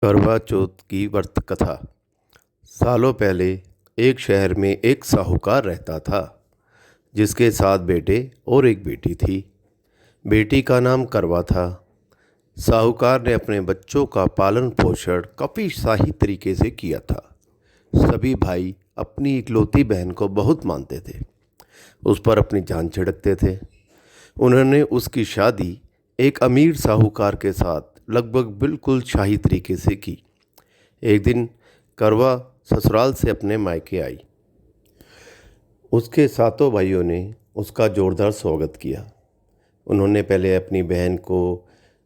करवा चौथ की व्रत कथा। सालों पहले एक शहर में एक साहूकार रहता था जिसके 7 बेटे और एक बेटी थी। बेटी का नाम करवा था। साहूकार ने अपने बच्चों का पालन पोषण काफ़ी शाही तरीके से किया था। सभी भाई अपनी इकलौती बहन को बहुत मानते थे, उस पर अपनी जान छिड़कते थे। उन्होंने उसकी शादी एक अमीर साहूकार के साथ लगभग बिल्कुल शाही तरीके से की। एक दिन करवा ससुराल से अपने मायके आई। उसके सातों भाइयों ने उसका जोरदार स्वागत किया। उन्होंने पहले अपनी बहन को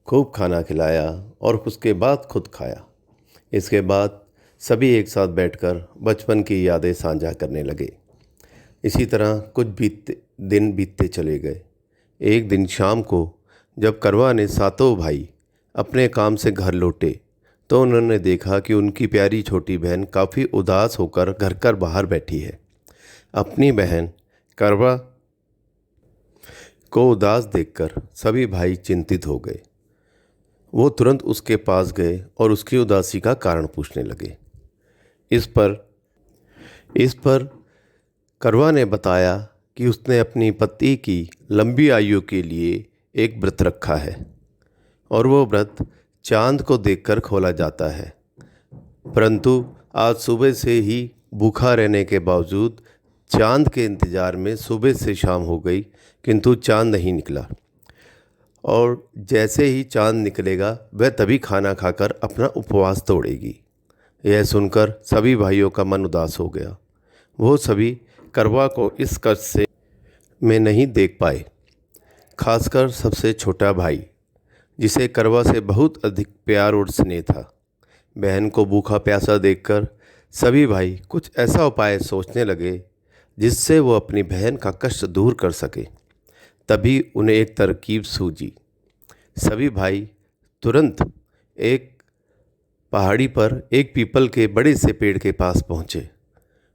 खूब खाना खिलाया और उसके बाद खुद खाया। इसके बाद सभी एक साथ बैठकर बचपन की यादें साझा करने लगे। इसी तरह कुछ दिन बीतते चले गए। एक दिन शाम को जब करवा ने सातों भाई अपने काम से घर लौटे तो उन्होंने देखा कि उनकी प्यारी छोटी बहन काफ़ी उदास होकर घर बाहर बैठी है। अपनी बहन करवा को उदास देखकर सभी भाई चिंतित हो गए। वो तुरंत उसके पास गए और उसकी उदासी का कारण पूछने लगे। इस पर करवा ने बताया कि उसने अपनी पति की लंबी आयु के लिए एक व्रत रखा है और वो व्रत चांद को देखकर खोला जाता है। परंतु आज सुबह से ही भूखा रहने के बावजूद चांद के इंतज़ार में सुबह से शाम हो गई, किंतु चांद नहीं निकला। और जैसे ही चांद निकलेगा वह तभी खाना खाकर अपना उपवास तोड़ेगी। यह सुनकर सभी भाइयों का मन उदास हो गया। वो सभी करवा को इस कष्ट से में नहीं देख पाए, खासकर सबसे छोटा भाई जिसे करवा से बहुत अधिक प्यार और स्नेह था। बहन को भूखा प्यासा देखकर सभी भाई कुछ ऐसा उपाय सोचने लगे जिससे वो अपनी बहन का कष्ट दूर कर सके। तभी उन्हें एक तरकीब सूझी। सभी भाई तुरंत एक पहाड़ी पर एक पीपल के बड़े से पेड़ के पास पहुँचे।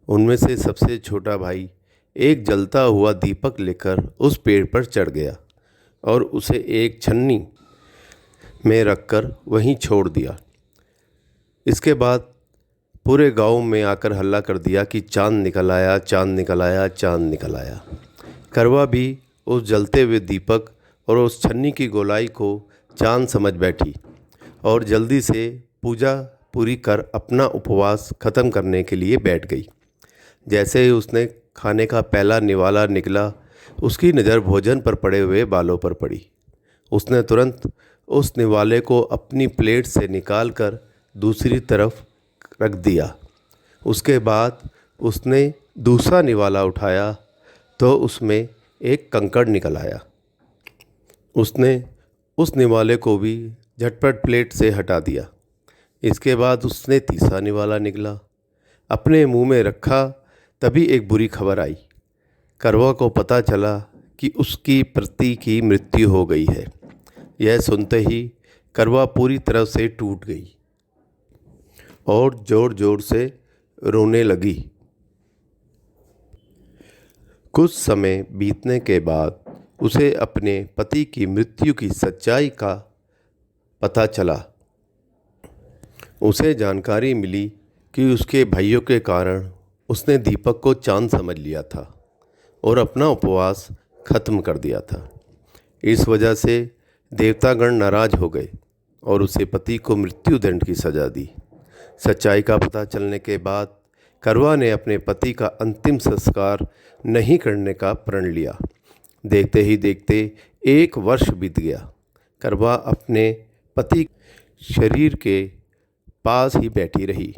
उनमें से सबसे छोटा भाई एक जलता हुआ दीपक लेकर उस पेड़ पर चढ़ गया और उसे एक छन्नी में रखकर वहीं छोड़ दिया। इसके बाद पूरे गांव में आकर हल्ला कर दिया कि चांद निकल आया, चांद निकल आया, चांद निकल आया। करवा भी उस जलते हुए दीपक और उस छन्नी की गोलाई को चांद समझ बैठी और जल्दी से पूजा पूरी कर अपना उपवास ख़त्म करने के लिए बैठ गई। जैसे ही उसने खाने का पहला निवाला निकला, उसकी नज़र भोजन पर पड़े हुए बालों पर पड़ी। उसने तुरंत उस निवाले को अपनी प्लेट से निकालकर दूसरी तरफ रख दिया। उसके बाद उसने दूसरा निवाला उठाया तो उसमें एक कंकड़ निकल आया। उसने उस निवाले को भी झटपट प्लेट से हटा दिया। इसके बाद उसने तीसरा निवाला निकला, अपने मुंह में रखा। तभी एक बुरी खबर आई। करवा को पता चला कि उसकी पति की मृत्यु हो गई है। यह सुनते ही करवा पूरी तरह से टूट गई और ज़ोर ज़ोर से रोने लगी। कुछ समय बीतने के बाद उसे अपने पति की मृत्यु की सच्चाई का पता चला। उसे जानकारी मिली कि उसके भाइयों के कारण उसने दीपक को चांद समझ लिया था और अपना उपवास खत्म कर दिया था। इस वजह से देवतागण नाराज हो गए और उसे पति को मृत्युदंड की सज़ा दी। सच्चाई का पता चलने के बाद करवा ने अपने पति का अंतिम संस्कार नहीं करने का प्रण लिया। देखते ही देखते 1 वर्ष बीत गया। करवा अपने पति शरीर के पास ही बैठी रही।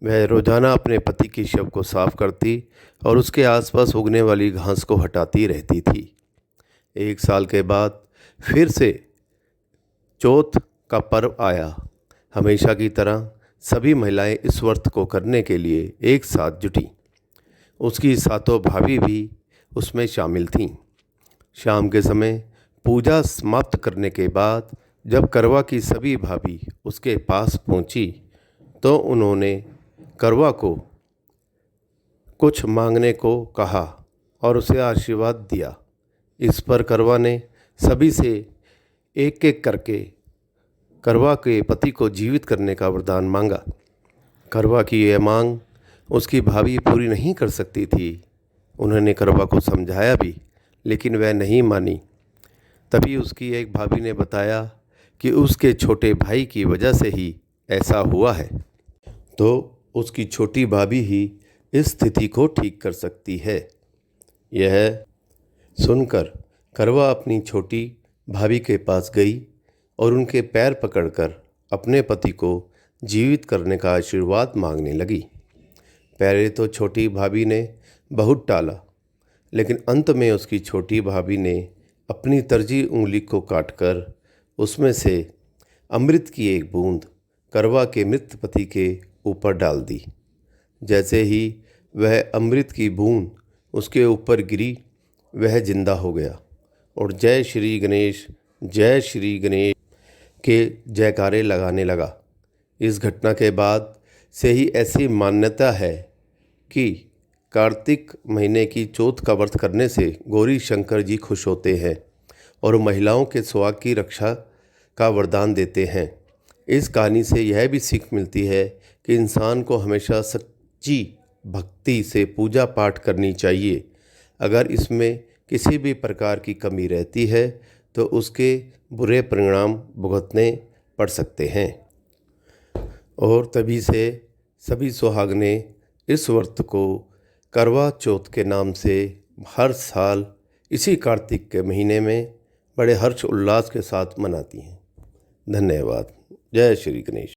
वह रोज़ाना अपने पति के शव को साफ करती और उसके आसपास उगने वाली घास को हटाती रहती थी। 1 साल के बाद फिर से चौथ का पर्व आया। हमेशा की तरह सभी महिलाएं इस व्रत को करने के लिए एक साथ जुटीं। उसकी सातों भाभी भी उसमें शामिल थीं। शाम के समय पूजा समाप्त करने के बाद जब करवा की सभी भाभी उसके पास पहुंची तो उन्होंने करवा को कुछ मांगने को कहा और उसे आशीर्वाद दिया। इस पर करवा ने सभी से एक एक करके करवा के पति को जीवित करने का वरदान मांगा। करवा की यह मांग उसकी भाभी पूरी नहीं कर सकती थी। उन्होंने करवा को समझाया भी, लेकिन वह नहीं मानी। तभी उसकी एक भाभी ने बताया कि उसके छोटे भाई की वजह से ही ऐसा हुआ है, तो उसकी छोटी भाभी ही इस स्थिति को ठीक कर सकती है। यह सुनकर करवा अपनी छोटी भाभी के पास गई और उनके पैर पकड़कर अपने पति को जीवित करने का आशीर्वाद मांगने लगी। पहले तो छोटी भाभी ने बहुत टाला, लेकिन अंत में उसकी छोटी भाभी ने अपनी तरजी उंगली को काटकर उसमें से अमृत की एक बूंद करवा के मृत पति के ऊपर डाल दी। जैसे ही वह अमृत की बूंद उसके ऊपर गिरी, वह जिंदा हो गया और जय श्री गणेश के जयकारे लगाने लगा। इस घटना के बाद से ही ऐसी मान्यता है कि कार्तिक महीने की चौथ का व्रत करने से गौरी शंकर जी खुश होते हैं और महिलाओं के सुहाग की रक्षा का वरदान देते हैं। इस कहानी से यह भी सीख मिलती है कि इंसान को हमेशा सच्ची भक्ति से पूजा पाठ करनी चाहिए। अगर इसमें किसी भी प्रकार की कमी रहती है तो उसके बुरे परिणाम भुगतने पड़ सकते हैं। और तभी से सभी सुहागने इस व्रत को करवा चौथ के नाम से हर साल इसी कार्तिक के महीने में बड़े हर्ष उल्लास के साथ मनाती हैं। धन्यवाद। जय श्री गणेश।